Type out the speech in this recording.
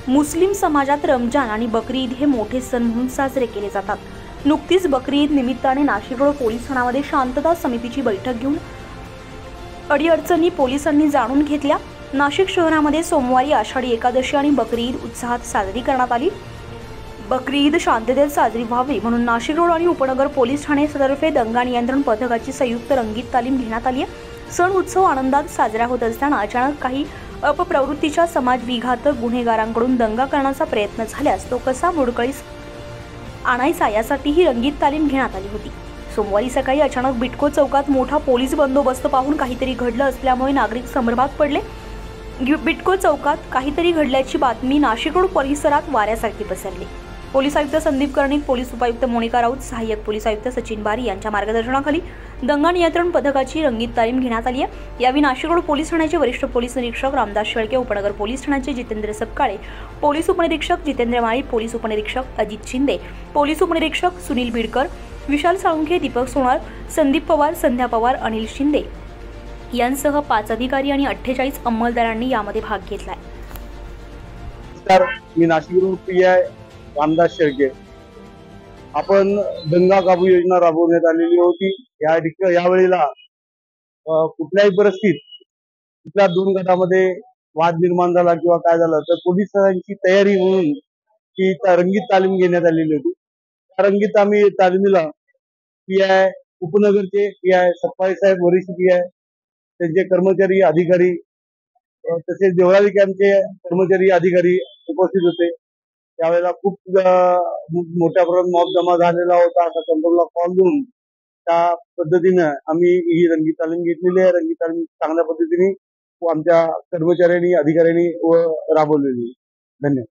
मुस्लिम समाजात रमजान आणि बकरी ईद हे मोठे सण म्हणून साजरे केले जातात। नुकतीच बकरी ईद निमित्ताने नाशिक रोड पोलीस ठाण्यामध्ये शांतता समितीची बैठक घेऊन अडीअडचणी पोलिसांनी जाणून घेतल्या। नाशिक शहरामध्ये सोमवारी आषाढी एकादशी आणि बकरी ईद उत्साहात साजरी करण्यात आली। बकरी ईद शांततेत साजरी व्हावी म्हणून नाशिक रोड आणि उपनगर पोलीस ठाणे तर्फे दंगा नियंत्रण पथकाची संयुक्त रंगीत तालीम घेण्यात आली आहे। सण उत्सव आनंदात साजरा होत असताना अचानक काही अपप्रवृत्तीच्या समाजविघातक गुन्हेगारांकडून दंगा करण्याचा प्रयत्न झाल्यास तो कसा मोडकळीस आणायचा यासाठी ही रंगीत तालीम घेण्यात आली होती। सोमवारी सकाळी अचानक बिटको चौकात मोठा पोलीस बंदोबस्त पाहून काहीतरी घडलं असल्यामुळे नागरिक संभ्रमात पडले। बिटको चौकात काहीतरी घडल्याची बातमी नाशिक रोड परिसरात वाऱ्यासारखी पसरली। पोलीस आयुक्त संदीप कर्णिक, पोलीस उपायुक्त मोनिका राऊत, सहाय्यक पोलीस आयुक्त सचिन बारी यांच्या मार्गदर्शनाखाली दंगा नियंत्रण पथकाची रंगीत तालीम घेण्यात आली आहे। यावेळी नाशिक रोड पोलीस ठाण्याचे वरिष्ठ पोलीस निरीक्षक रामदास शेळके, उपनगर पोलीस ठाण्याचे जितेंद्र सपकाळे, पोलीस उपनिरीक्षक जितेंद्र माळी, पोलीस उपनिरीक्षक अजित शिंदे, पोलीस उपनिरीक्षक सुनील बिडकर, विशाल साळुंखे, दीपक सोनार, संदीप पवार, संध्या पवार, अनिल शिंदे यांसह 5 अधिकारी आणि 48 अंमलदारांनी यामध्ये भाग घेतलाय। मी नाशिक रोड पीआय रामदास शेळके। आपण दंगा काबू योजना राबवण्यात आलेली होती। यावेळेला कुठल्याही परिस्थितीत कुठल्या 2 गटामध्ये वाद निर्माण झाला किंवा काय झालं तर पोलिसांची तयारी म्हणून ही रंगीत तालीम घेण्यात आलेली होती। त्या रंगीत तालीमीला पीआय उपनगरचे पीआय सप्पाई साहेब, वरिष्ठ पीआय, त्यांचे कर्मचारी अधिकारी तसेच देवळाली कॅम्पचे कर्मचारी अधिकारी उपस्थित होते। त्यावेळेला खूप मोठ्या प्रमाणात मॉब जमा झालेला होता। असा कंट्रोलला कॉल देऊन त्या पद्धतीने आम्ही ही रंगीत तालीम घेतलेली आहे। रंगीत तालीम चांगल्या पद्धतीने आमच्या कर्मचाऱ्यांनी अधिकाऱ्यांनी राबवलेली। धन्यवाद।